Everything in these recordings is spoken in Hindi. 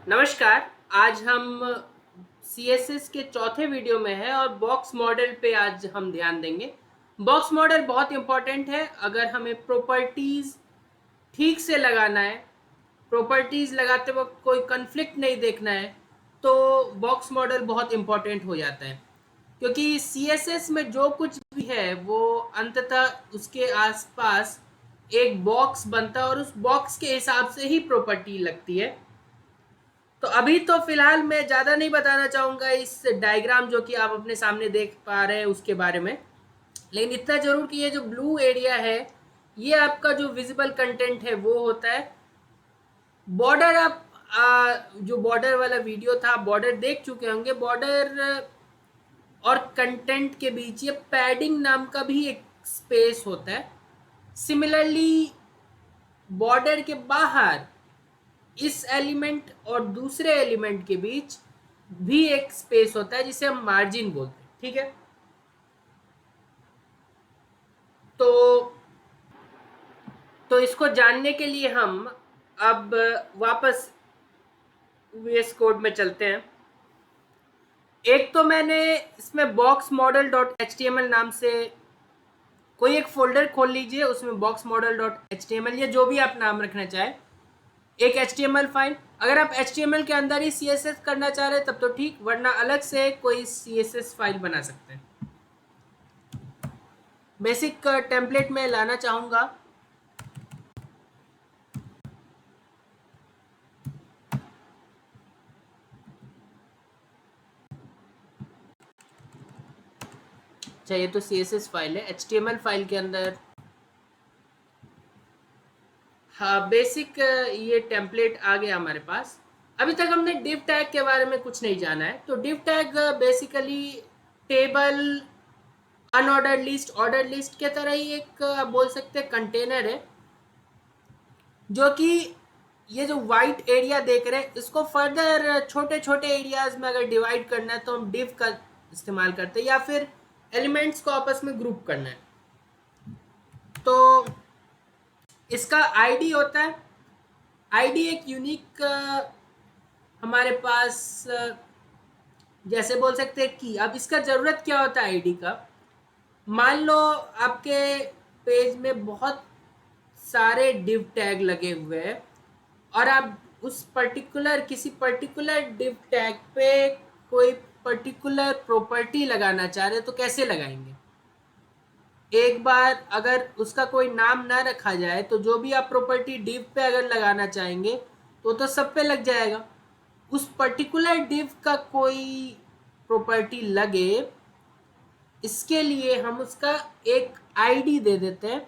नमस्कार। आज हम CSS के चौथे वीडियो में है और बॉक्स मॉडल पे आज हम ध्यान देंगे। बॉक्स मॉडल बहुत इंपॉर्टेंट है अगर हमें प्रॉपर्टीज ठीक से लगाना है, प्रॉपर्टीज लगाते वक्त कोई कन्फ्लिक्ट नहीं देखना है, तो बॉक्स मॉडल बहुत इंपॉर्टेंट हो जाता है। क्योंकि CSS में जो कुछ भी है वो अंततः उसके आसपास एक बॉक्स बनता है और उस बॉक्स के हिसाब से ही प्रॉपर्टी लगती है। तो अभी तो फिलहाल मैं ज़्यादा नहीं बताना चाहूँगा इस डायग्राम जो कि आप अपने सामने देख पा रहे हैं उसके बारे में, लेकिन इतना ज़रूर कि ये जो ब्लू एरिया है ये आपका जो विजिबल कंटेंट है वो होता है। बॉर्डर आप जो बॉर्डर वाला वीडियो था बॉर्डर देख चुके होंगे। बॉर्डर और कंटेंट के बीच ये पैडिंग नाम का भी एक स्पेस होता है। सिमिलरली बॉर्डर के बाहर इस एलिमेंट और दूसरे एलिमेंट के बीच भी एक स्पेस होता है जिसे हम मार्जिन बोलते हैं। ठीक है, तो इसको जानने के लिए हम अब वापस VS कोड में चलते हैं। एक तो मैंने इसमें बॉक्स मॉडल डॉट HTML नाम से कोई एक फोल्डर खोल लीजिए, उसमें बॉक्स मॉडल डॉट HTML या जो भी आप नाम रखना चाहें एक HTML फाइल। अगर आप HTML के अंदर ही CSS करना चाह रहे हैं तब तो ठीक, वरना अलग से कोई CSS फाइल बना सकते हैं। बेसिक टेम्पलेट में लाना चाहूँगा। अच्छा, ये तो CSS फाइल है। HTML फाइल के अंदर हाँ बेसिक ये टेम्पलेट आ गया हमारे पास। अभी तक हमने डिव टैग के बारे में कुछ नहीं जाना है। तो div tag basically table, unordered list, order list के तरह ही एक आप बोल सकते हैं कंटेनर है, जो कि ये जो वाइट एरिया देख रहे हैं इसको फर्दर छोटे छोटे एरियाज में अगर डिवाइड करना है तो हम डिव का इस्तेमाल करते हैं, या फिर एलिमेंट्स को आपस में ग्रुप करना है तो इसका आईडी होता है। आईडी एक यूनिक हमारे पास जैसे बोल सकते हैं कि अब इसका ज़रूरत क्या होता है आईडी का। मान लो आपके पेज में बहुत सारे डिव टैग लगे हुए हैं और आप उस पर्टिकुलर किसी पर्टिकुलर डिव टैग पे कोई पर्टिकुलर प्रॉपर्टी लगाना चाह रहे हैं तो कैसे लगाएंगे। एक बार अगर उसका कोई नाम ना रखा जाए तो जो भी आप प्रॉपर्टी डिव पे अगर लगाना चाहेंगे तो सब पे लग जाएगा। उस पर्टिकुलर डिव का कोई प्रॉपर्टी लगे, इसके लिए हम उसका एक आईडी दे देते हैं।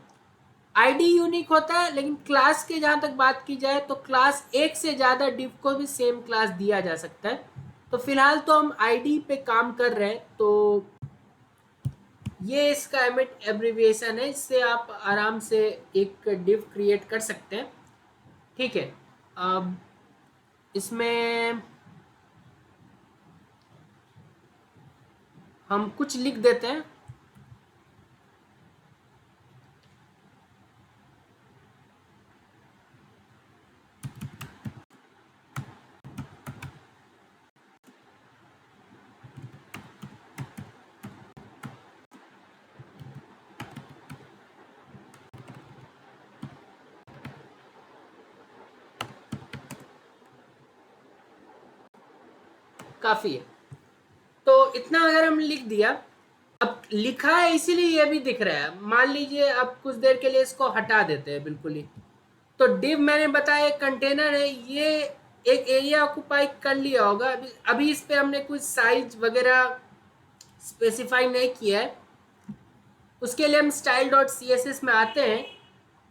आईडी यूनिक होता है, लेकिन क्लास के जहाँ तक बात की जाए तो क्लास एक से ज़्यादा डिव को भी सेम क्लास दिया जा सकता है। तो फिलहाल तो हम आईडी पे काम कर रहे हैं, तो ये इसका एमिट एब्रिविएशन है, इससे आप आराम से एक डिव क्रिएट कर सकते हैं। ठीक है, अब इसमें हम कुछ लिख देते हैं। काफ़ी है, तो इतना अगर हम लिख दिया। अब लिखा है इसीलिए ये भी दिख रहा है। मान लीजिए अब कुछ देर के लिए इसको हटा देते हैं बिल्कुल ही। तो डिव मैंने बताया एक कंटेनर है, ये एक एरिया ऑक्यूपाई कर लिया होगा। अभी इस पे हमने कुछ साइज वगैरह स्पेसिफाई नहीं किया है। उसके लिए हम स्टाइल डॉट CSS में आते हैं।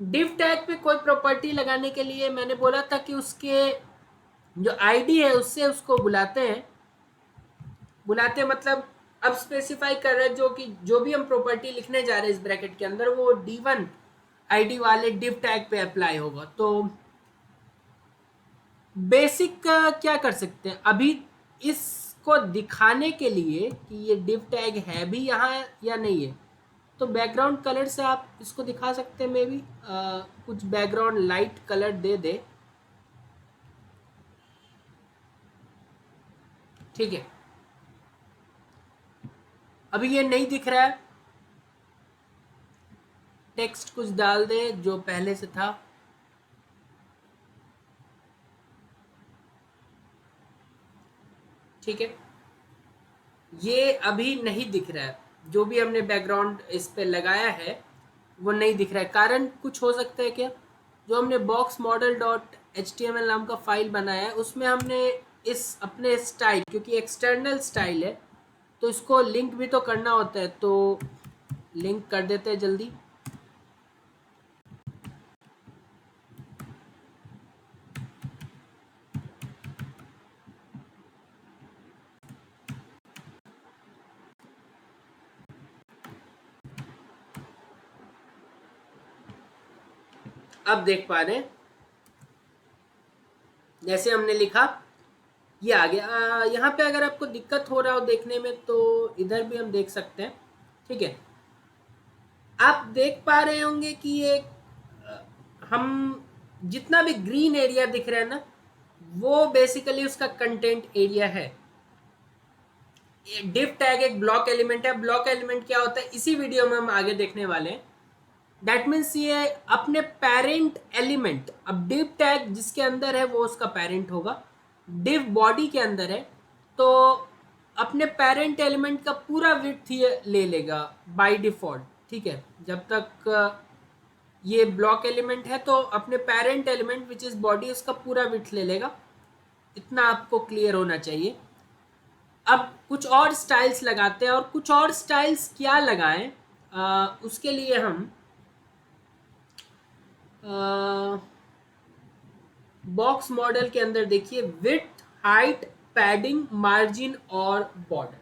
डिव टैग पे कोई प्रॉपर्टी लगाने के लिए मैंने बोला था कि उसके जो आईडी है उससे उसको बुलाते हैं। बुलाते मतलब अब स्पेसिफाई कर रहे हैं जो भी हम प्रॉपर्टी लिखने जा रहे हैं इस ब्रैकेट के अंदर वो D1 आईडी वाले डिव टैग पे अप्लाई होगा। तो बेसिक क्या कर सकते हैं अभी इसको दिखाने के लिए कि ये डिव टैग है भी यहाँ या नहीं है, तो बैकग्राउंड कलर से आप इसको दिखा सकते हैं। मे बी कुछ बैकग्राउंड लाइट कलर दे दे। ठीक है, अभी ये नहीं दिख रहा है, टेक्स्ट कुछ डाल दे जो पहले से था। ठीक है, ये अभी नहीं दिख रहा है, जो भी हमने बैकग्राउंड इस पे लगाया है वो नहीं दिख रहा है। कारण कुछ हो सकता है क्या, जो हमने box model dot H T M L नाम का फाइल बनाया है उसमें हमने इस अपने स्टाइल, क्योंकि एक्सटर्नल स्टाइल है तो इसको लिंक भी तो करना होता है, तो लिंक कर देते हैं जल्दी। अब देख पा रहे हैं, जैसे हमने लिखा ये आ गया। यहाँ पे अगर आपको दिक्कत हो रहा हो देखने में तो इधर भी हम देख सकते हैं। ठीक है, आप देख पा रहे होंगे कि ये हम जितना भी ग्रीन एरिया दिख रहा है ना, वो बेसिकली उसका कंटेंट एरिया है। डिव टैग एक ब्लॉक एलिमेंट है। ब्लॉक एलिमेंट क्या होता है इसी वीडियो में हम आगे देखने वाले हैं। दैट मीन्स ये अपने पेरेंट एलिमेंट, अब डिव टैग जिसके अंदर है वो उसका पेरेंट होगा, डिव बॉडी के अंदर है तो अपने पेरेंट एलिमेंट का पूरा विड्थ ये ले लेगा बाय डिफॉल्ट। ठीक है, जब तक ये ब्लॉक एलिमेंट है तो अपने parent element which is body उसका पूरा विड्थ ले लेगा। इतना आपको क्लियर होना चाहिए। अब कुछ और स्टाइल्स लगाते हैं, और कुछ और स्टाइल्स क्या लगाएं, उसके लिए हम बॉक्स मॉडल के अंदर देखिए विड्थ, हाइट, पैडिंग, मार्जिन और बॉर्डर।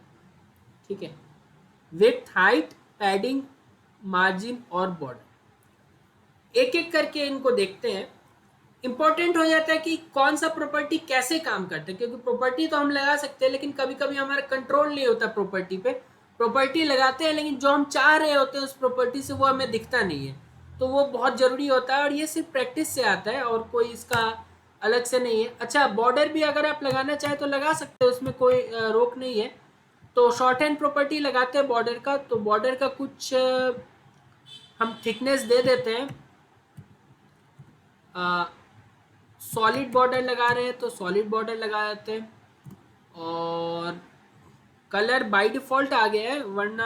ठीक है, विड्थ, हाइट, पैडिंग, मार्जिन और बॉर्डर, एक एक करके इनको देखते हैं। इंपॉर्टेंट हो जाता है कि कौन सा प्रॉपर्टी कैसे काम करता है, क्योंकि प्रॉपर्टी तो हम लगा सकते हैं लेकिन कभी कभी हमारा कंट्रोल नहीं होता प्रॉपर्टी पे। प्रॉपर्टी लगाते हैं लेकिन जो हम चाह रहे होते हैं उस प्रॉपर्टी से वो हमें दिखता नहीं है, तो वो बहुत ज़रूरी होता है और ये सिर्फ प्रैक्टिस से आता है और कोई इसका अलग से नहीं है। अच्छा, बॉर्डर भी अगर आप लगाना चाहें तो लगा सकते हैं, उसमें कोई रोक नहीं है। तो शॉर्ट हैंड प्रॉपर्टी लगाते हैं बॉर्डर का, तो बॉर्डर का कुछ हम थिकनेस दे देते हैं। सॉलिड बॉर्डर लगा रहे हैं तो सॉलिड बॉर्डर लगा देते हैं, और कलर बाय डिफ़ॉल्ट आ गया है, वरना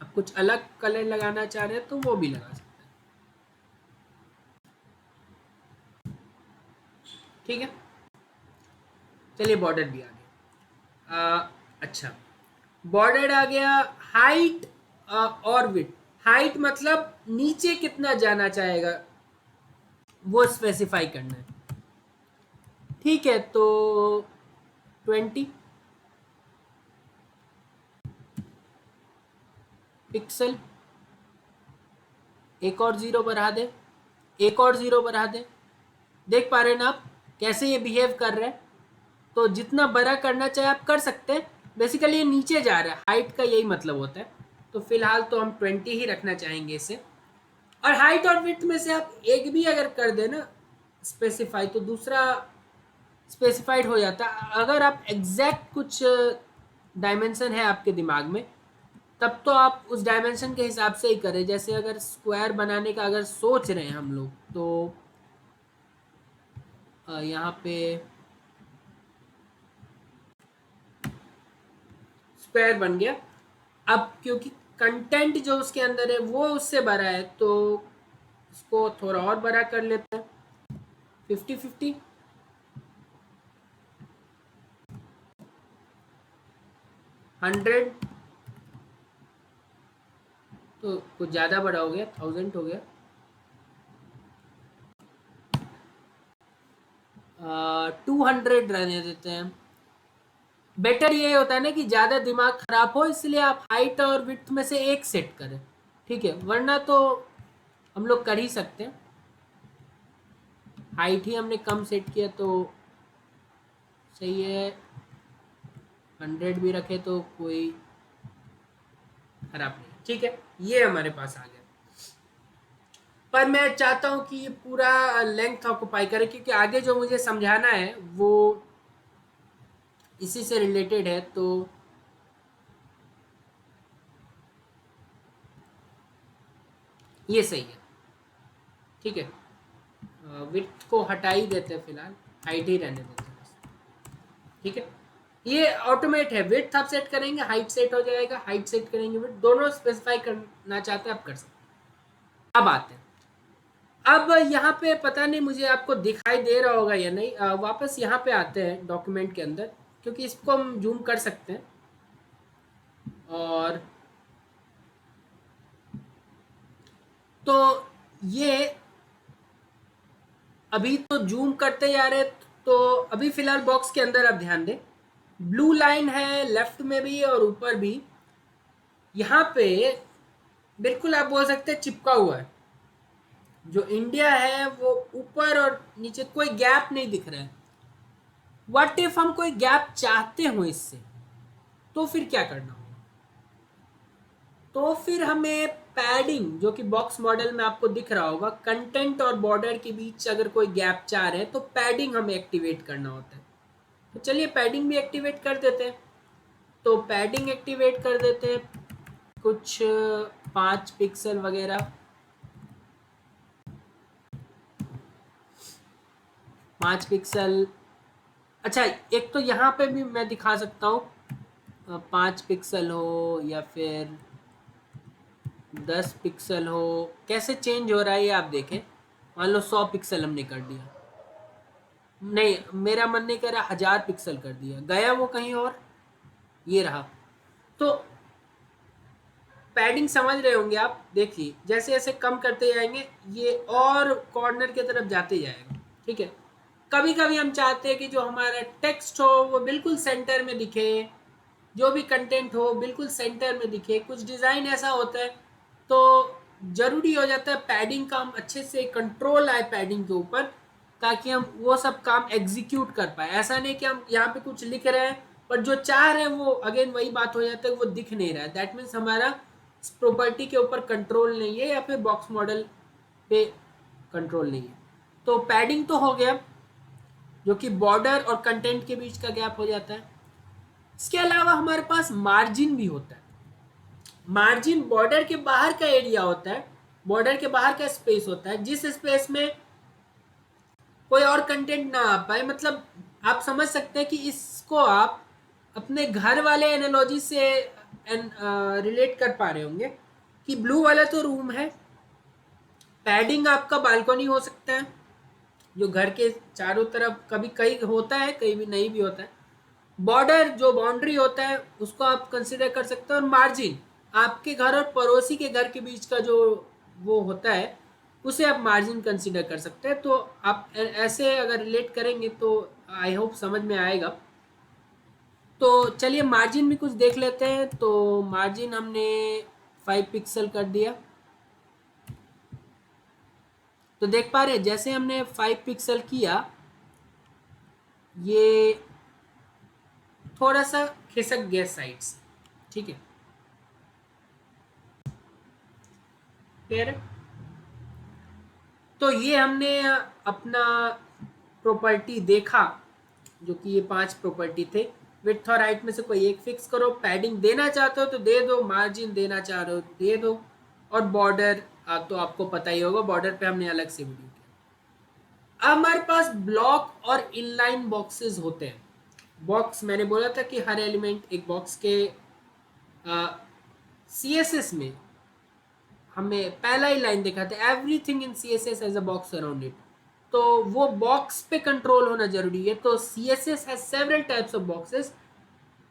आप कुछ अलग कलर लगाना चाह रहे हैं तो वो भी लगा सकते हैं। ठीक है, चलिए बॉर्डर भी आ गया। अच्छा, बॉर्डर आ गया। हाइट और विड्थ, हाइट मतलब नीचे कितना जाना चाहेगा वो स्पेसिफाई करना है। ठीक है, तो 20 पिक्सल, एक और ज़ीरो बढ़ा दे, एक और ज़ीरो बढ़ा दे। देख पा रहे हैं ना आप कैसे ये बिहेव कर रहे हैं। तो जितना बड़ा करना चाहे आप कर सकते हैं। बेसिकली ये नीचे जा रहा है, हाइट का यही मतलब होता है। तो फिलहाल तो हम 20 ही रखना चाहेंगे इसे। और हाइट और विड्थ में से आप एक भी अगर कर दे ना स्पेसिफाई, तो दूसरा स्पेसिफाइड हो जाता है। अगर आप एग्जैक्ट कुछ डायमेंशन है आपके दिमाग में तब तो आप उस डायमेंशन के हिसाब से ही करें। जैसे अगर स्क्वायर बनाने का अगर सोच रहे हैं हम लोग, तो यहाँ पे स्क्वायर बन गया। अब क्योंकि कंटेंट जो उसके अंदर है वो उससे बड़ा है तो इसको थोड़ा और बड़ा कर लेते हैं, 50-50। हंड्रेड तो कुछ ज़्यादा बड़ा हो गया, 1000 हो गया। 200 रहने देते हैं। बेटर ये होता है ना कि ज़्यादा दिमाग खराब हो, इसलिए आप हाइट और विड्थ में से एक सेट करें। ठीक है, वरना तो हम लोग कर ही सकते हैं। हाइट ही हमने कम सेट किया तो सही है, 100 भी रखे तो कोई खराब नहीं। ठीक है, ये हमारे पास आ गया। पर मैं चाहता हूँ कि ये पूरा लेंथ ऑक्यूपाई करे, क्योंकि आगे जो मुझे समझाना है वो इसी से रिलेटेड है, तो ये सही है। ठीक है, विड्थ को हटा ही देते हैं फिलहाल, हाइट ही रहने देते हैं बस। ठीक है, ये ऑटोमेट है, विड्थ आप सेट करेंगे हाइट सेट हो जाएगा, हाइट सेट करेंगे विड्थ, दोनों स्पेसिफाई करना चाहते हैं आप कर सकते हैं। अब आते हैं, अब यहाँ पे पता नहीं मुझे आपको दिखाई दे रहा होगा या नहीं, वापस यहाँ पे आते हैं डॉक्यूमेंट के अंदर, क्योंकि इसको हम जूम कर सकते हैं। और तो ये अभी तो जूम करते जा रहे, तो अभी फिलहाल बॉक्स के अंदर आप ध्यान दें, ब्लू लाइन है लेफ्ट में भी और ऊपर भी, यहाँ पे बिल्कुल आप बोल सकते हैं चिपका हुआ है। जो इंडिया है वो ऊपर और नीचे, कोई गैप नहीं दिख रहा है। व्हाट इफ हम कोई गैप चाहते हो इससे, तो फिर क्या करना होगा? तो फिर हमें पैडिंग, जो कि बॉक्स मॉडल में आपको दिख रहा होगा, कंटेंट और बॉर्डर के बीच अगर कोई गैप चाह रहे हैं तो पैडिंग हमें एक्टिवेट करना होता है। तो चलिए पैडिंग भी एक्टिवेट कर देते हैं। तो पैडिंग एक्टिवेट कर देते हैं, कुछ 5 पिक्सल वगैरह, 5 पिक्सल। अच्छा, एक तो यहाँ पे भी मैं दिखा सकता हूँ, 5 पिक्सल हो या फिर 10 पिक्सल हो, कैसे चेंज हो रहा है ये आप देखें। मान लो 100 पिक्सल हमने कर दिया, नहीं मेरा मन नहीं कर रहा, 1000 पिक्सल कर दिया, गया वो कहीं और, ये रहा। तो पैडिंग समझ रहे होंगे आप, देखिए जैसे जैसे कम करते जाएंगे ये और कॉर्नर की तरफ जाते जाएगा। ठीक है, कभी कभी हम चाहते हैं कि जो हमारा टेक्स्ट हो वो बिल्कुल सेंटर में दिखे, जो भी कंटेंट हो बिल्कुल सेंटर में दिखे, कुछ डिज़ाइन ऐसा होता है, तो ज़रूरी हो जाता है पैडिंग का हम अच्छे से कंट्रोल आए पैडिंग के ऊपर, ताकि हम वो सब काम एग्जीक्यूट कर पाए। ऐसा नहीं कि हम यहाँ पे कुछ लिख रहे हैं पर जो चाह रहे हैं वो अगेन वही बात हो जाता है, वो दिख नहीं रहा है, दैट मीन्स हमारा प्रॉपर्टी के ऊपर कंट्रोल नहीं है या फिर बॉक्स मॉडल पे कंट्रोल नहीं है। तो पैडिंग तो हो गया, जो कि बॉर्डर और कंटेंट के बीच का गैप हो जाता है। इसके अलावा हमारे पास मार्जिन भी होता है। मार्जिन बॉर्डर के बाहर का एरिया होता है, बॉर्डर के बाहर का स्पेस होता है, जिस स्पेस में कोई और कंटेंट ना आ पाए। मतलब आप समझ सकते हैं कि इसको आप अपने घर वाले एनालॉजी से रिलेट कर पा रहे होंगे कि ब्लू वाला तो रूम है, पैडिंग आपका बालकनी हो सकता है, जो घर के चारों तरफ कभी कहीं होता है कहीं भी नहीं भी होता है। बॉर्डर जो बाउंड्री होता है उसको आप कंसिडर कर सकते हैं, और मार्जिन आपके घर और पड़ोसी के घर के बीच का जो वो होता है उसे आप मार्जिन कंसिडर कर सकते हैं। तो आप ऐसे अगर रिलेट करेंगे तो आई होप समझ में आएगा। तो चलिए मार्जिन भी कुछ देख लेते हैं। तो मार्जिन हमने 5 पिक्सल कर दिया, तो देख पा रहे हैं जैसे हमने 5 पिक्सल किया ये थोड़ा सा खिसक गया साइड से। ठीक है, क्लियर है। तो ये हमने अपना प्रॉपर्टी देखा, जो कि ये 5 प्रॉपर्टी थे। विड्थ और हाइट में से कोई एक फिक्स करो, पैडिंग देना चाहते हो तो दे दो, मार्जिन देना चाह रहे हो तो दे दो, और बॉर्डर तो आपको पता ही होगा, बॉर्डर पे हमने अलग से वीडियो किया। अब हमारे पास ब्लॉक और इनलाइन बॉक्सेस होते हैं। बॉक्स मैंने बोला था कि हर एलिमेंट एक बॉक्स के, CSS में हमें पहला ही लाइन देखा था, everything in CSS has a box around it. तो वो बॉक्स पे कंट्रोल होना जरूरी है। तो CSS has several types of boxes.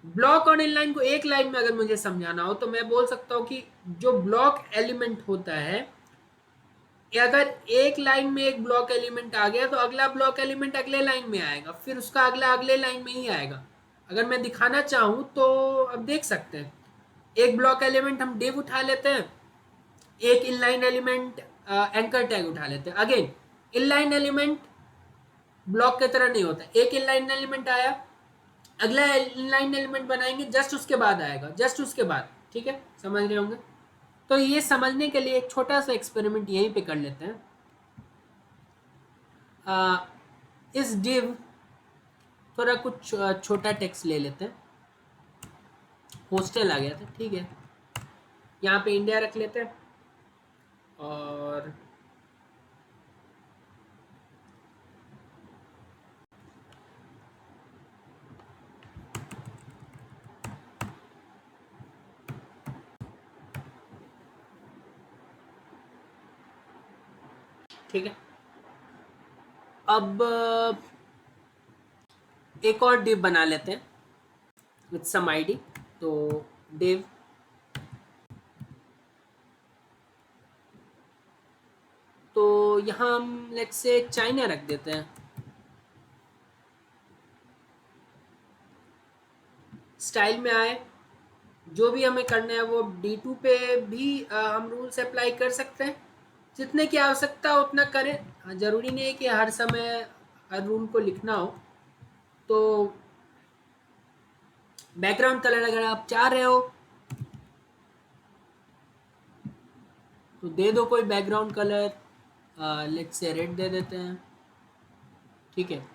Block और इनलाइन को एक लाइन में अगर मुझे समझाना हो तो मैं बोल सकता हूँ कि जो ब्लॉक एलिमेंट होता है, अगर एक लाइन में एक ब्लॉक एलिमेंट आ गया तो अगला ब्लॉक एलिमेंट अगले लाइन में आएगा, फिर उसका अगला अगले लाइन में ही आएगा। अगर मैं दिखाना चाहूँ तो अब देख सकते हैं, एक ब्लॉक एलिमेंट हम डिव उठा लेते हैं, एक इनलाइन एलिमेंट एंकर टैग उठा लेते हैं। अगेन इनलाइन एलिमेंट ब्लॉक की तरह नहीं होता, एक इनलाइन एलिमेंट आया अगला इनलाइन एलिमेंट बनाएंगे जस्ट उसके बाद आएगा, जस्ट उसके बाद। ठीक है, समझ रहे होंगे। तो ये समझने के लिए एक छोटा सा एक्सपेरिमेंट यहीं पे कर लेते हैं। इस डिव थोड़ा कुछ छोटा टेक्स्ट ले लेते हैं। हॉस्टल आ गया था, ठीक है। यहाँ पे इंडिया रख लेते हैं और ठीक है। अब एक और डिव बना लेते हैं विथ सम आईडी। तो डिव तो यहाँ हम लेट्स से चाइना रख देते हैं। स्टाइल में आए, जो भी हमें करना है वो D2 पे भी हम रूल्स अप्लाई कर सकते हैं। जितने की आवश्यकता हो उतना करें। ज़रूरी नहीं है कि हर समय हर रूल को लिखना हो। तो बैकग्राउंड कलर अगर आप चाह रहे हो तो दे दो कोई background colour. Let's say red दे देते हैं, ठीक है।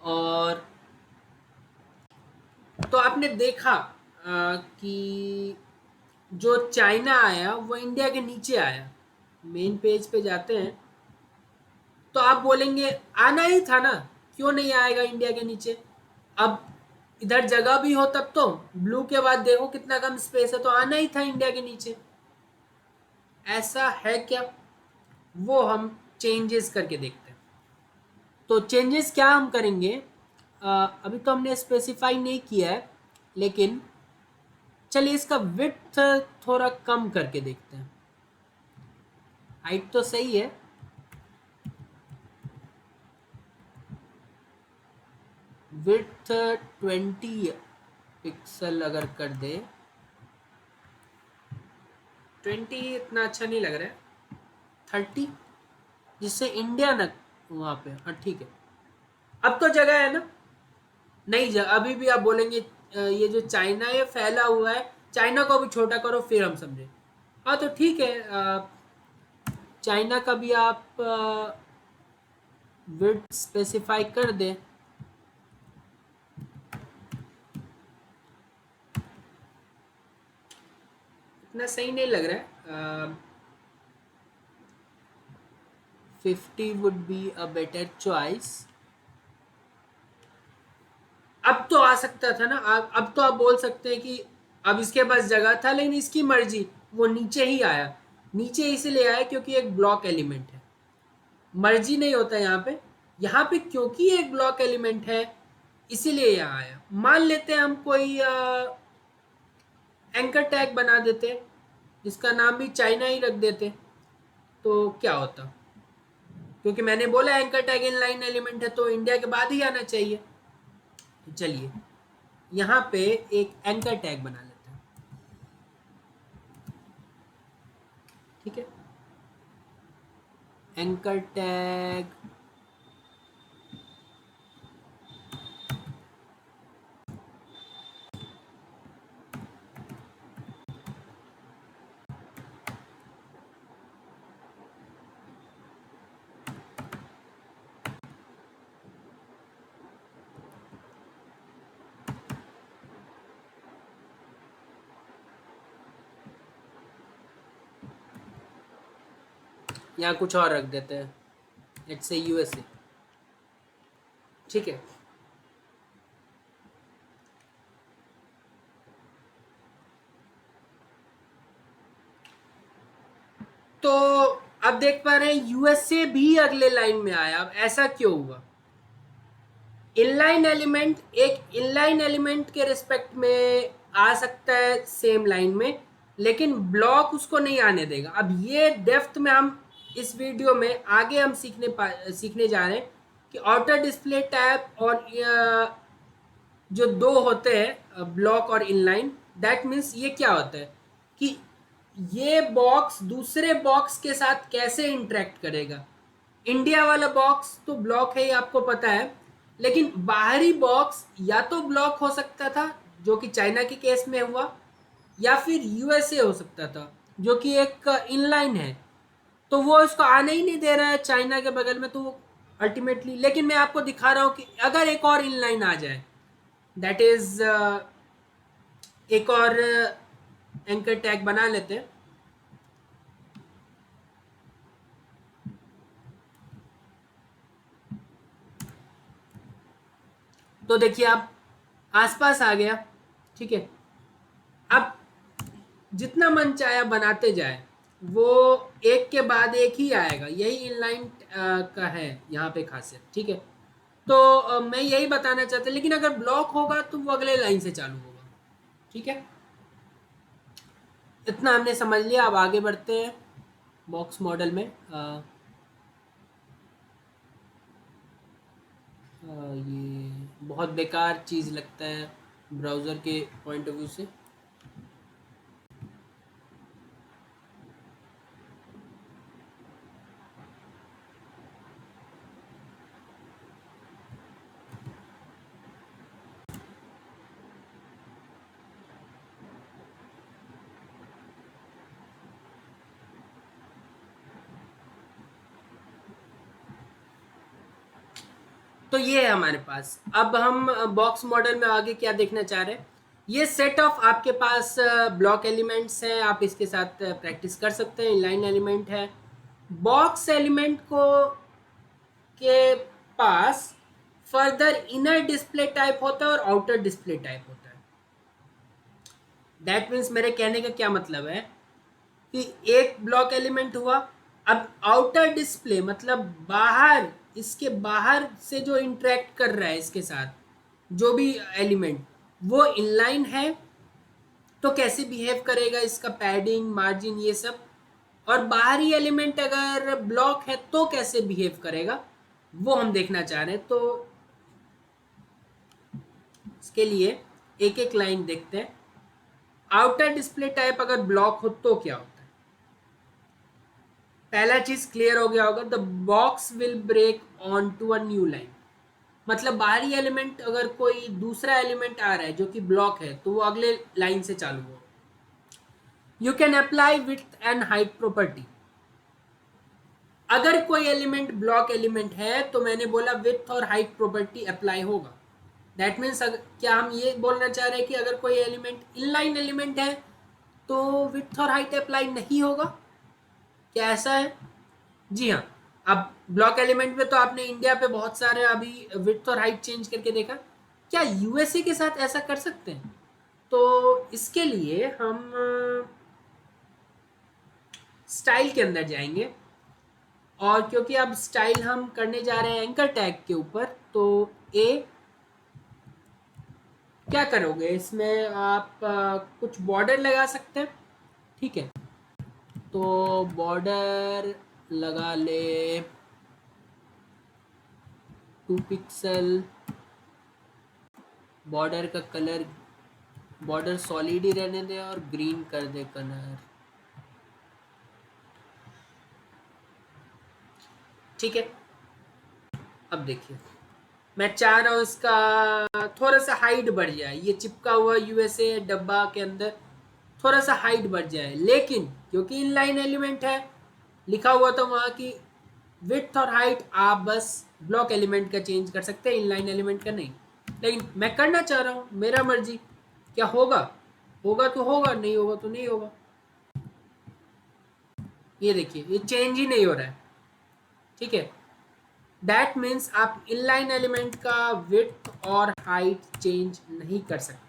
और तो आपने देखा कि जो चाइना आया वो इंडिया के नीचे आया। मेन पेज पे जाते हैं तो आप बोलेंगे आना ही था ना, क्यों नहीं आएगा इंडिया के नीचे। अब इधर जगह भी हो तब तो ब्लू के बाद देखो कितना कम स्पेस है, तो आना ही था इंडिया के नीचे। ऐसा है क्या, वो हम चेंजेस करके देखते हैं। तो चेंजेस क्या हम करेंगे, अभी तो हमने स्पेसिफाई नहीं किया है, लेकिन चलिए इसका विड्थ थोड़ा कम करके देखते हैं। हाइट तो सही है, विड्थ 20 पिक्सल अगर कर दे। 20 इतना अच्छा नहीं लग रहा है, 30, जिससे इंडिया न वहाँ पे। हाँ ठीक है, अब तो जगह है ना। नहीं अभी भी आप बोलेंगे ये जो चाइना है फैला हुआ है, चाइना को भी छोटा करो फिर हम समझे। हाँ तो ठीक है, चाइना का भी आप विड्थ स्पेसिफाई कर दें। इतना सही नहीं लग रहा है, 50 would be a better choice. अब तो आ सकता था ना, अब तो आप बोल सकते हैं कि अब इसके पास जगह था, लेकिन इसकी मर्जी वो नीचे ही आया। नीचे इसलिए आया क्योंकि एक ब्लॉक एलिमेंट है, मर्जी नहीं होता यहाँ पे। यहाँ पे क्योंकि एक ब्लॉक एलिमेंट है इसीलिए यहाँ आया। मान लेते हैं हम कोई एंकर टैग बना देते, जिसका नाम भी चाइना ही रख देते, तो क्या होता। क्योंकि मैंने बोला anchor tag in line element है तो इंडिया के बाद ही आना चाहिए। तो चलिए यहाँ पे एक एंकर टैग बना लेते हैं, ठीक है। एंकर टैग यहाँ कुछ और रख देते हैं, लेट्स से USA, ठीक है। तो अब देख पा रहे हैं USA भी अगले लाइन में आया। अब ऐसा क्यों हुआ। इनलाइन एलिमेंट एक इनलाइन एलिमेंट के रिस्पेक्ट में आ सकता है सेम लाइन में, लेकिन ब्लॉक उसको नहीं आने देगा। अब ये डेप्थ में हम इस वीडियो में आगे हम सीखने जा रहे हैं कि आउटर डिस्प्ले टैब और जो दो होते हैं ब्लॉक और इनलाइन, दैट मीन्स ये क्या होता है कि ये बॉक्स दूसरे बॉक्स के साथ कैसे इंटरेक्ट करेगा। इंडिया वाला बॉक्स तो ब्लॉक है, ये आपको पता है, लेकिन बाहरी बॉक्स या तो ब्लॉक हो सकता था जो कि चाइना के केस में हुआ, या फिर USA हो सकता था जो कि एक इनलाइन है। तो वो इसको आने ही नहीं दे रहा है चाइना के बगल में, तो अल्टीमेटली। लेकिन मैं आपको दिखा रहा हूं कि अगर एक और इनलाइन आ जाए, दैट इज एक और एंकर टैग बना लेते हैं। तो देखिए आप आसपास आ गया, ठीक है। अब जितना मन चाहे बनाते जाए, वो एक के बाद एक ही आएगा, यही इनलाइन का है यहाँ पे खासियत, ठीक है। तो मैं यही बताना चाहता, लेकिन अगर ब्लॉक होगा तो वो अगले लाइन से चालू होगा, ठीक है। इतना हमने समझ लिया। अब आगे बढ़ते हैं बॉक्स मॉडल में। ये बहुत बेकार चीज़ लगता है ब्राउज़र के पॉइंट ऑफ व्यू से। तो ये है हमारे पास। अब हम बॉक्स मॉडल में आगे क्या देखना चाह रहे हैं। ये सेट ऑफ आपके पास ब्लॉक एलिमेंट्स हैं, आप इसके साथ प्रैक्टिस कर सकते हैं। इनलाइन एलिमेंट है। बॉक्स एलिमेंट को के पास फर्दर इनर डिस्प्ले टाइप होता है और आउटर डिस्प्ले टाइप होता है। दैट मीन्स मेरे कहने का क्या मतलब है कि एक ब्लॉक एलिमेंट हुआ, अब आउटर डिस्प्ले मतलब बाहर, इसके बाहर से जो इंटरेक्ट कर रहा है इसके साथ जो भी एलिमेंट, वो इनलाइन है तो कैसे बिहेव करेगा, इसका पैडिंग मार्जिन ये सब। और बाहरी एलिमेंट अगर ब्लॉक है तो कैसे बिहेव करेगा, वो हम देखना चाह रहे हैं। तो इसके लिए एक एक लाइन देखते हैं। आउटर डिस्प्ले टाइप अगर ब्लॉक हो तो क्या होता है। पहला चीज क्लियर हो गया होगा, the box will break on to a new line. मतलब बाहरी एलिमेंट अगर कोई दूसरा एलिमेंट आ रहा है जो कि ब्लॉक है, तो वो अगले लाइन से चालू हो। You can apply width and height property. अगर कोई एलिमेंट ब्लॉक एलिमेंट है तो मैंने बोला विड्थ और हाइट प्रॉपर्टी अप्लाई होगा। दैट मीन्स क्या हम ये बोलना चाह रहे हैं कि अगर कोई एलिमेंट इनलाइन एलिमेंट है तो विड्थ और हाइट अप्लाई नहीं होगा, क्या ऐसा है? जी हाँ। अब ब्लॉक एलिमेंट में तो आपने इंडिया पे बहुत सारे अभी विड्थ और हाइट चेंज करके देखा। क्या यूएसए के साथ ऐसा कर सकते हैं? तो इसके लिए हम स्टाइल के अंदर जाएंगे, और क्योंकि अब स्टाइल हम करने जा रहे हैं एंकर टैग के ऊपर, तो ए क्या करोगे इसमें आप कुछ बॉर्डर लगा सकते हैं, ठीक है। तो बॉर्डर लगा ले 2 पिक्सल। बॉर्डर का कलर, बॉर्डर सॉलिड ही रहने दे और ग्रीन कर दे कलर, ठीक है। अब देखिए मैं चाह रहा हूँ इसका थोड़ा सा हाइट बढ़ जाए, ये चिपका हुआ यूएसए डब्बा के अंदर थोड़ा सा हाइट बढ़ जाए, लेकिन क्योंकि इनलाइन एलिमेंट है लिखा हुआ तो वहाँ की विड्थ और हाइट आप बस ब्लॉक एलिमेंट का चेंज कर सकते हैं, इनलाइन एलिमेंट का नहीं। लेकिन मैं करना चाह रहा हूँ, मेरा मर्जी। क्या होगा? होगा तो होगा, नहीं होगा तो नहीं होगा। ये देखिए ये चेंज ही नहीं हो रहा है, ठीक है। दैट मीन्स आप इनलाइन एलिमेंट का विड्थ और हाइट चेंज नहीं कर सकते।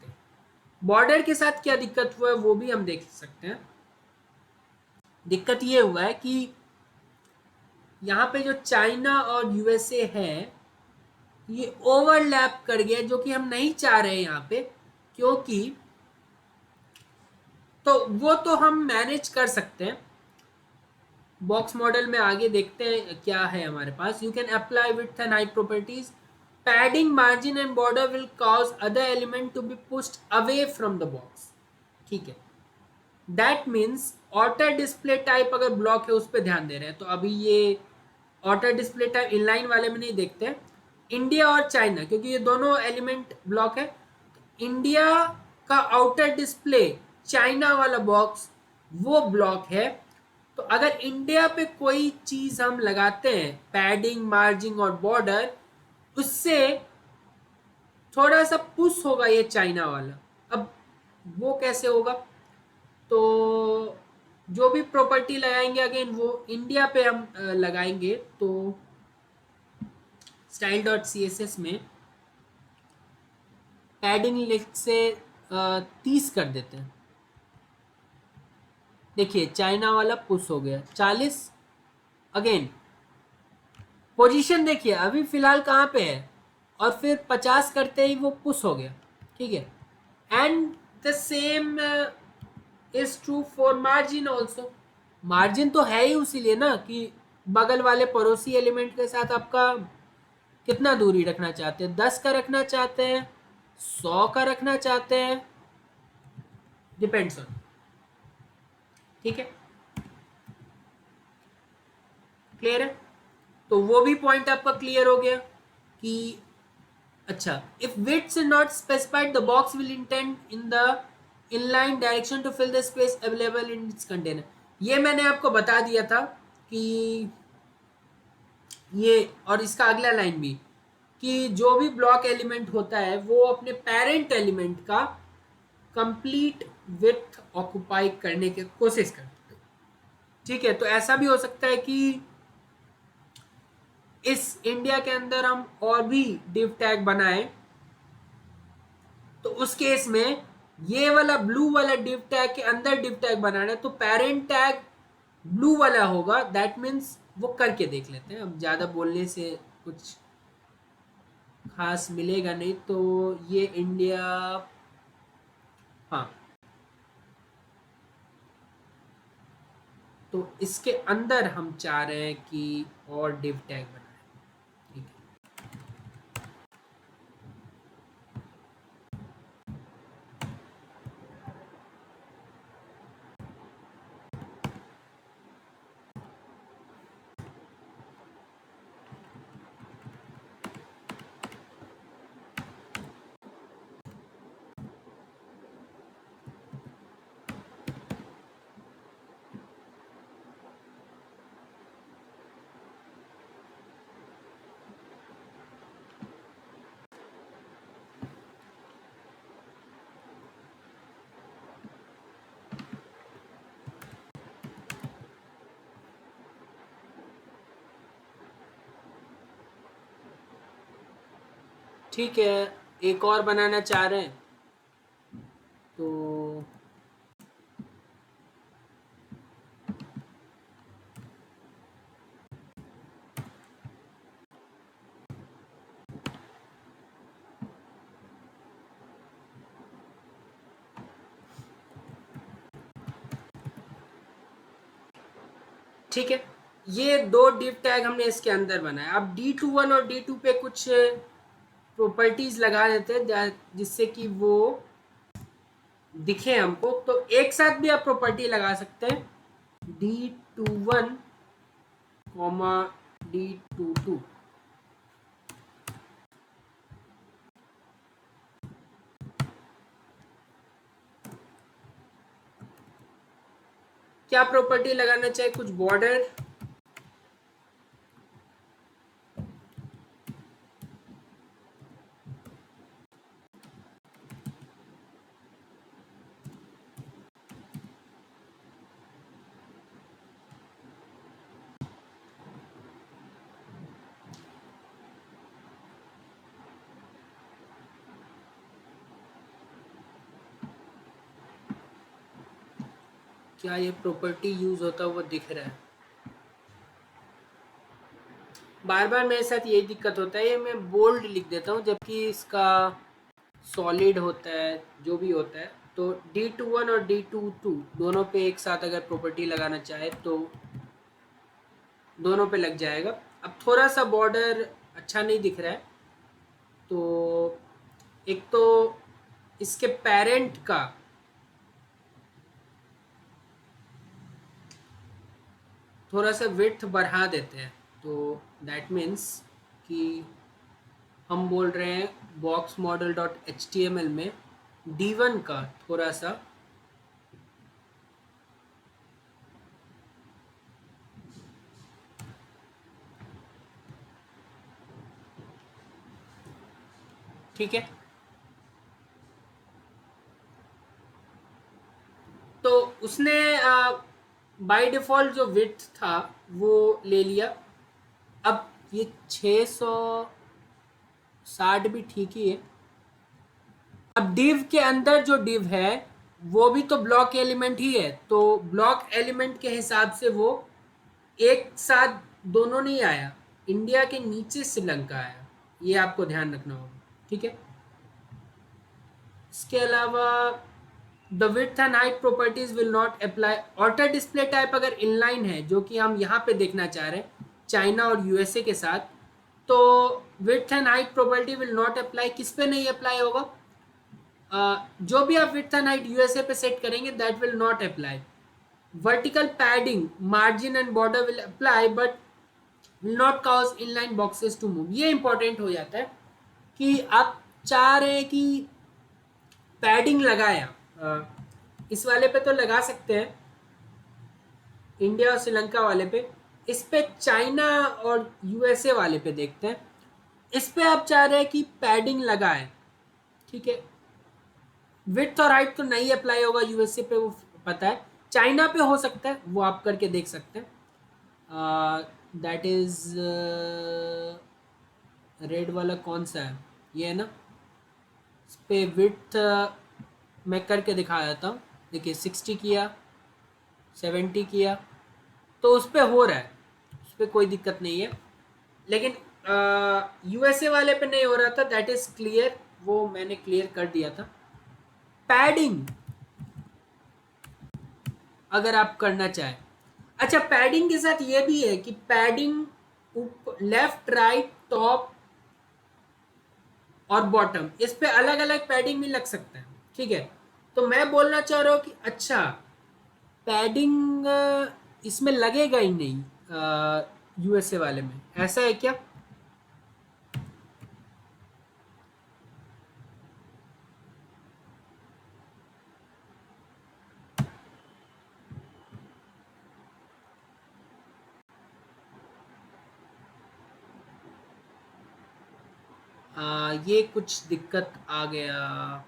बॉर्डर के साथ क्या दिक्कत हुआ है वो भी हम देख सकते हैं। दिक्कत ये हुआ है कि यहाँ पे जो चाइना और यूएसए है ये ओवरलैप कर गया, जो कि हम नहीं चाह रहे हैं यहाँ पे, क्योंकि तो वो तो हम मैनेज कर सकते हैं। बॉक्स मॉडल में आगे देखते हैं क्या है हमारे पास। You can apply width and height properties, padding margin and border will cause other element to be pushed away from the box, ठीक है। That means outer display type अगर ब्लॉक है उस पर ध्यान दे रहे हैं, तो अभी ये ऑटर डिस्प्ले टाइप इनलाइन वाले में नहीं देखते हैं। इंडिया और चाइना, क्योंकि ये दोनों एलिमेंट ब्लॉक है, इंडिया का आउटर डिस्प्ले चाइना वाला बॉक्स वो ब्लॉक है, तो अगर इंडिया पे कोई चीज हम लगाते हैं, पैडिंग, मार्जिन और बॉर्डर, उससे थोड़ा सा पुश होगा ये चाइना वाला। अब वो कैसे होगा? तो जो भी प्रॉपर्टी लगाएंगे अगेन वो इंडिया पे हम लगाएंगे, तो style dot C S S में पैडिंग लिख से 30 कर देते हैं। देखिए चाइना वाला पुश हो गया 40। अगेन पोजीशन देखिए अभी फिलहाल कहाँ पे है, और फिर 50 करते ही वो पुश हो गया। ठीक है, and the same is true for margin also. Margin तो है ही उसीलिए ना कि बगल वाले पड़ोसी एलिमेंट के साथ आपका कितना दूरी रखना चाहते हैं, 10 का रखना चाहते हैं, 100 का रखना चाहते हैं, डिपेंड्स ऑन। ठीक है, क्लियर है? तो वो भी पॉइंट आपका क्लियर हो गया कि अच्छा, if width is not specified the box will intend in the inline direction to fill the space available in its container. ये मैंने आपको बता दिया था कि ये, और इसका अगला लाइन भी, कि जो भी ब्लॉक एलिमेंट होता है वो अपने पेरेंट एलिमेंट का कंप्लीट विड्थ ऑक्युपाई करने की कोशिश करता है। ठीक है, तो ऐसा भी हो सकता है कि इस इंडिया के अंदर हम और भी डिव टैग बनाए, तो उस केस में ये वाला ब्लू वाला डिव टैग के अंदर डिव टैग बनाना है, तो पेरेंट टैग ब्लू वाला होगा। दैट मीन्स वो करके देख लेते हैं, अब ज़्यादा बोलने से कुछ खास मिलेगा नहीं। तो ये इंडिया, हाँ, तो इसके अंदर हम चाह रहे हैं कि और डिव टैग बनाए। ठीक है, ठीक है, एक और बनाना चाह रहे हैं तो ठीक है, ये दो डिव टैग हमने इसके अंदर बनाया। अब D21 और D2 पे कुछ प्रॉपर्टीज लगा देते हैं जिससे कि वो दिखे हमको। तो एक साथ भी आप प्रॉपर्टी लगा सकते हैं, D21 कॉमा D22। क्या प्रॉपर्टी लगाना चाहिए? कुछ बॉर्डर, क्या ये प्रॉपर्टी यूज होता हुआ दिख रहा है? बार बार मेरे साथ यही दिक्कत होता है, ये मैं बोल्ड लिख देता हूँ जबकि इसका सॉलिड होता है, जो भी होता है। तो D21 और D22 दोनों पे एक साथ अगर प्रॉपर्टी लगाना चाहे तो दोनों पे लग जाएगा। अब थोड़ा सा बॉर्डर अच्छा नहीं दिख रहा है, तो एक तो इसके पेरेंट का थोड़ा सा विड्थ बढ़ा देते हैं। तो दैट मीन्स कि हम बोल रहे हैं बॉक्स मॉडल डॉट HTML में D1 का थोड़ा सा ठीक है, तो उसने बाय डिफ़ॉल्ट जो विड्थ था वो ले लिया। अब ये 660 भी ठीक ही है। अब div के अंदर जो div है वो भी तो ब्लॉक एलिमेंट ही है, तो ब्लॉक एलिमेंट के हिसाब से वो एक साथ दोनों नहीं आया, इंडिया के नीचे श्रीलंका आया, ये आपको ध्यान रखना होगा। ठीक है, इसके अलावा the width and height properties will not apply. Auto display type अगर इनलाइन है, जो कि हम यहाँ पे देखना चाह रहे हैं चाइना और यूएसए के साथ, तो width and height property will not apply. किस पे नहीं अप्लाई होगा? जो भी आप विड्थ एंड हाइट यूएसए पे सेट करेंगे that will not apply. Vertical padding margin and border will apply but will not cause inline boxes to move. ये इंपॉर्टेंट हो जाता है कि आप चाह रहे हैं कि पैडिंग लगाया, इस वाले पे तो लगा सकते हैं, इंडिया और श्रीलंका वाले पे। इस पे चाइना और यूएसए वाले पे देखते हैं। इस पे आप चाह रहे हैं कि पैडिंग लगाए, ठीक है। विड्थ और हाइट तो नहीं अप्लाई होगा यूएसए पे, वो पता है। चाइना पे हो सकता है, वो आप करके देख सकते हैं। दैट इज रेड वाला कौन सा है? ये है ना। इस पे विड्थ मैं करके दिखा देता हूँ। देखिए 60 किया, 70 किया, तो उस पर हो रहा है, उस पर कोई दिक्कत नहीं है। लेकिन यूएसए वाले पे नहीं हो रहा था, दैट इज क्लियर, वो मैंने क्लियर कर दिया था। पैडिंग अगर आप करना चाहें, अच्छा पैडिंग के साथ ये भी है कि पैडिंग लेफ्ट राइट टॉप और बॉटम, इस पे अलग अलग पैडिंग भी लग सकता है। ठीक है, तो मैं बोलना चाह रहा हूँ कि अच्छा पैडिंग इसमें लगेगा ही नहीं यूएसए वाले में, ऐसा है क्या? ये कुछ दिक्कत आ गया।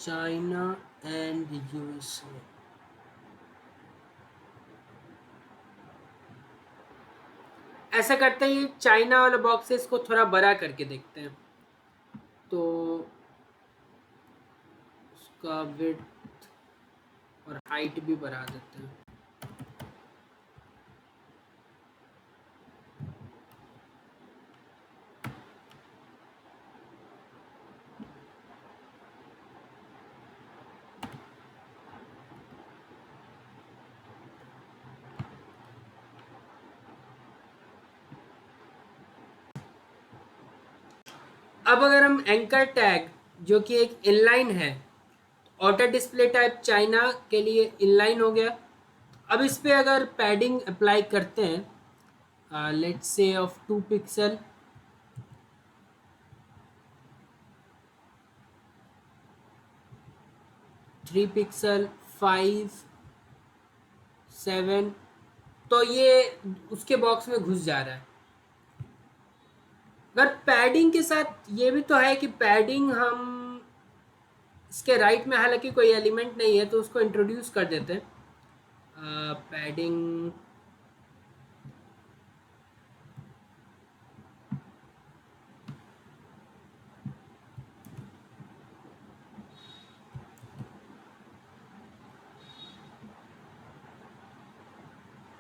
चाइना एंड यूएसए, ऐसा करते हैं, चाइना वाले बॉक्सेस को थोड़ा बड़ा करके देखते हैं, तो उसका विड्थ और हाइट भी बढ़ा देते हैं। अब अगर हम एंकर टैग, जो कि एक इनलाइन है, ऑटो डिस्प्ले टाइप चाइना के लिए इनलाइन हो गया। अब इस पे अगर पैडिंग अप्लाई करते हैं, let's say of 2 pixel, 3 pixel, 5, 7, तो ये उसके बॉक्स में घुस जा रहा है। अगर पैडिंग के साथ ये भी तो है कि पैडिंग हम इसके राइट में हालांकि कोई एलिमेंट नहीं है तो उसको इंट्रोड्यूस कर देते हैं। पैडिंग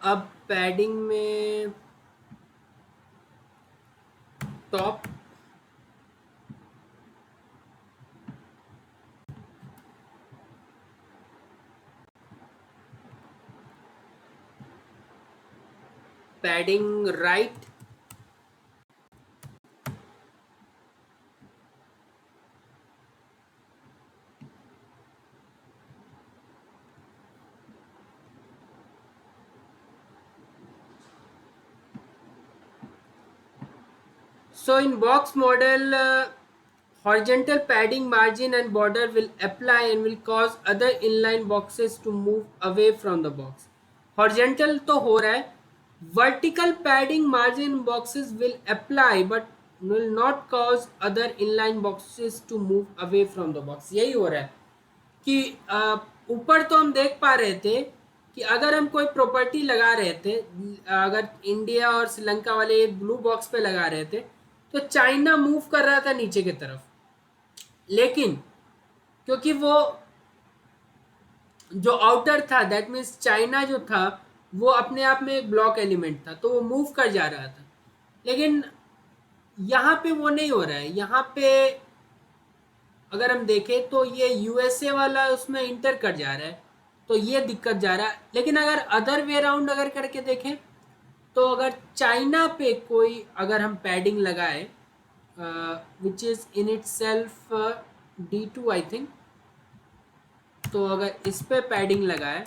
अब पैडिंग में top, padding right, so in box model horizontal padding margin and border will apply and will cause other inline boxes to move away from the box. horizontal तो हो रहा है, vertical padding margin boxes will apply but will not cause other inline boxes to move away from the box. यही हो रहा है कि ऊपर तो हम देख पा रहे थे कि अगर हम कोई प्रॉपर्टी लगा रहे थे, अगर इंडिया और श्रीलंका वाले ब्लू बॉक्स पे लगा रहे थे तो चाइना मूव कर रहा था नीचे की तरफ, लेकिन क्योंकि वो जो आउटर था, दैट मीन्स चाइना जो था वो अपने आप में एक ब्लॉक एलिमेंट था तो वो मूव कर जा रहा था, लेकिन यहाँ पे वो नहीं हो रहा है। यहाँ पे अगर हम देखें तो ये यूएसए वाला उसमें इंटर कर जा रहा है तो ये दिक्कत जा रहा है। लेकिन अगर अदर वे राउंड अगर करके देखें तो अगर चाइना पे कोई अगर हम पैडिंग लगाए which is in itself D2 I think, तो अगर इस पे पैडिंग लगाए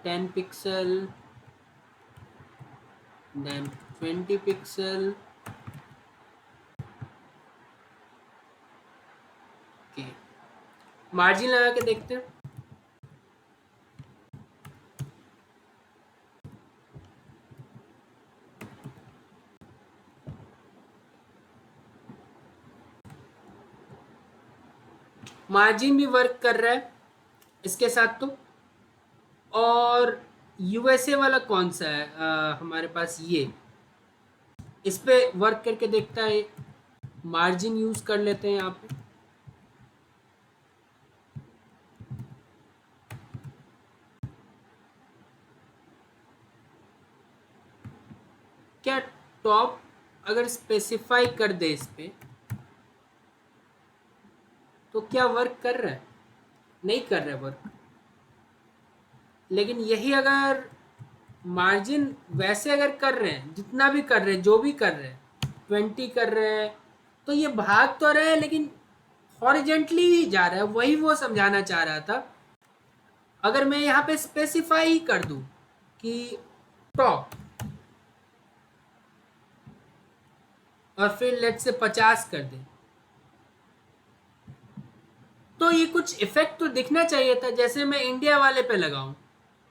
ten pixel then 20 pixel, okay margin लगा के देखते हैं। मार्जिन भी वर्क कर रहा है इसके साथ तो। और यूएसए वाला कौन सा है हमारे पास, ये इस पे वर्क करके देखता है, मार्जिन यूज कर लेते हैं यहाँ पे। क्या टॉप अगर स्पेसिफाई कर दे इस पे तो क्या वर्क कर रहा है? नहीं कर रहा है वर्क। लेकिन यही अगर मार्जिन वैसे अगर कर रहे हैं, जितना भी कर रहे हैं, जो भी कर रहे हैं, 20 कर रहे हैं, तो ये भाग तो रहे हैं लेकिन हॉरिजेंटली जा रहा है। वही वो समझाना चाह रहा था। अगर मैं यहाँ पे स्पेसिफाई कर दूं कि टॉप और फिर लेट से 50 कर दे तो ये कुछ इफेक्ट तो दिखना चाहिए था। जैसे मैं इंडिया वाले पे लगाऊं,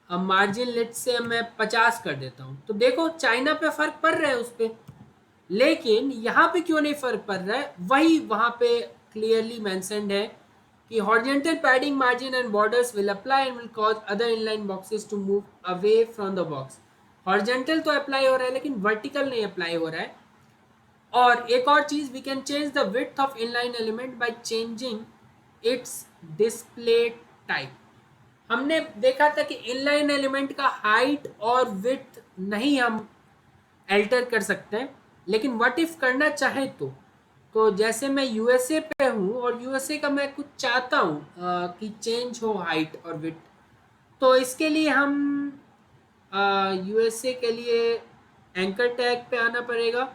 अब मार्जिन लेट से मैं 50 कर देता हूं तो देखो चाइना पे फर्क पड़ रहा है उस पे, लेकिन यहाँ पे क्यों नहीं फर्क पड़ रहा है? वही वहां पे क्लियरली मेंशन्ड है कि horizontal padding margin and borders will apply and will cause other inline boxes to move away from the box. Horizontal तो अप्लाई हो रहा है लेकिन वर्टिकल नहीं अप्लाई हो रहा है। और एक और चीज, we can change the width of inline element by changing its display type. हमने देखा था कि इनलाइन एलिमेंट का हाइट और विड्थ नहीं हम अल्टर कर सकते हैं, लेकिन व्हाट इफ करना चाहे तो जैसे मैं यूएसए पे हूँ और यूएसए का मैं कुछ चाहता हूँ कि चेंज हो हाइट और विड्थ, तो इसके लिए हम यूएसए के लिए एंकर टैग पे आना पड़ेगा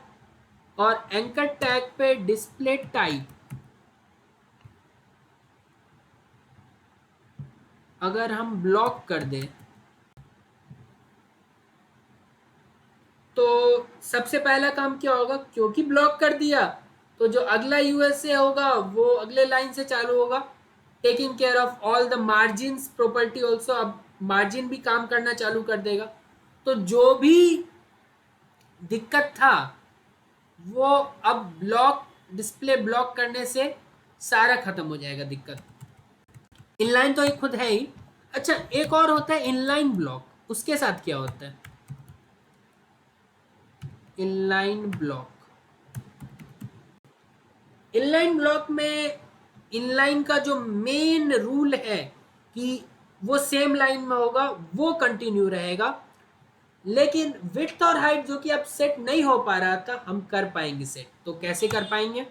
और एंकर टैग पे डिस्प्ले टाइप अगर हम ब्लॉक कर दें तो सबसे पहला काम क्या होगा, क्योंकि ब्लॉक कर दिया तो जो अगला यूएसए होगा वो अगले लाइन से चालू होगा, taking care of all the margin property also. अब मार्जिन भी काम करना चालू कर देगा, तो जो भी दिक्कत था वो अब ब्लॉक डिस्प्ले ब्लॉक करने से सारा खत्म हो जाएगा दिक्कत। इनलाइन तो एक खुद है ही। अच्छा, एक और होता है इनलाइन ब्लॉक, उसके साथ क्या होता है? इनलाइन ब्लॉक, इनलाइन ब्लॉक में इनलाइन का जो मेन रूल है कि वो सेम लाइन में होगा, वो कंटिन्यू रहेगा, लेकिन विड्थ और हाइट जो कि अब सेट नहीं हो पा रहा था हम कर पाएंगे सेट। तो कैसे कर पाएंगे?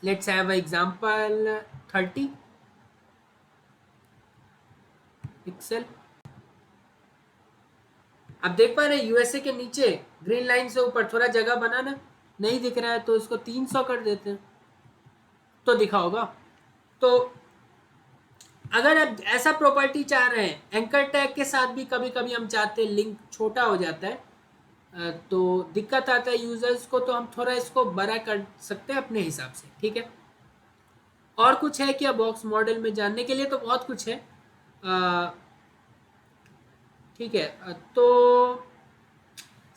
Let's have example 30 pixel. आप देख पा रहे हैं यूएसए के नीचे ग्रीन लाइन से ऊपर थोड़ा जगह बनाना नहीं दिख रहा है, तो इसको 300 कर देते हैं तो दिखा होगा। तो अगर आप ऐसा प्रॉपर्टी चाह रहे हैं, एंकर टैग के साथ भी कभी कभी हम चाहते हैं लिंक छोटा हो जाता है, तो दिक्कत आता है यूजर्स को, तो हम थोड़ा इसको बड़ा कर सकते हैं अपने हिसाब से, ठीक है। और कुछ है क्या बॉक्स मॉडल में जानने के लिए? तो बहुत कुछ है, ठीक है। तो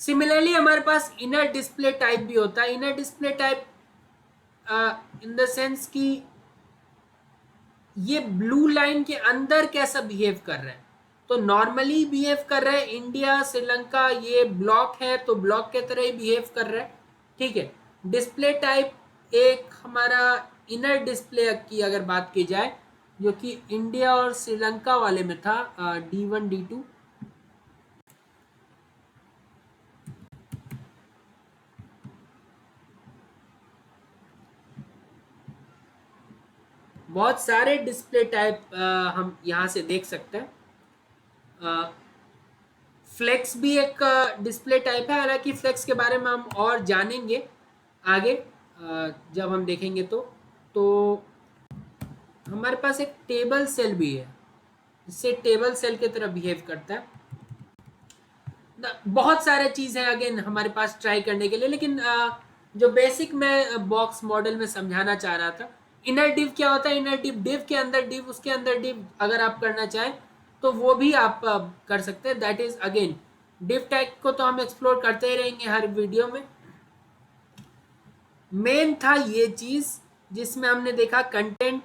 सिमिलरली हमारे पास इनर डिस्प्ले टाइप भी होता है। Inner display type in the sense कि ये ब्लू लाइन के अंदर कैसा बिहेव कर रहा है। तो नॉर्मली बिहेव कर रहा है, इंडिया श्रीलंका ये ब्लॉक है तो ब्लॉक के तरह ही बिहेव कर रहा है, ठीक है। डिस्प्ले टाइप एक हमारा इनर डिस्प्ले की अगर बात की जाए, जो कि इंडिया और श्रीलंका वाले में था, D1 D2। बहुत सारे डिस्प्ले टाइप हम यहाँ से देख सकते हैं। फ्लेक्स भी एक डिस्प्ले टाइप है, हालांकि फ्लेक्स के बारे में हम और जानेंगे आगे जब हम देखेंगे। तो हमारे पास एक टेबल सेल भी है, जिससे टेबल सेल की तरह बिहेव करता है। बहुत सारे चीज़ है अगेन हमारे पास ट्राई करने के लिए, लेकिन जो बेसिक मैं बॉक्स मॉडल में समझाना चाह रहा था, इनर डिव क्या होता है। इनर डिव, डिव के अंदर डिव, उसके अंदर डिव अगर आप करना चाहें तो वो भी आप कर सकते हैं। That is again div tag को तो हम एक्सप्लोर करते ही रहेंगे हर वीडियो में। मेन था ये चीज़ जिसमें हमने देखा कंटेंट।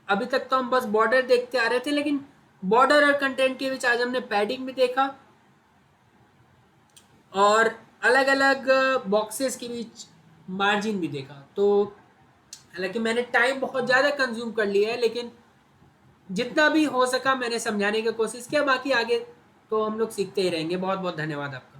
अभी तक तो हम बस बॉर्डर देखते आ रहे थे, लेकिन बॉर्डर और कंटेंट के बीच आज हमने पैडिंग भी देखा और अलग अलग बॉक्सेस के बीच मार्जिन भी देखा। तो हालांकि मैंने टाइम बहुत ज़्यादा कंज्यूम कर लिया है, लेकिन जितना भी हो सका मैंने समझाने की कोशिश किया। बाकी आगे तो हम लोग सीखते ही रहेंगे। बहुत बहुत धन्यवाद आपका।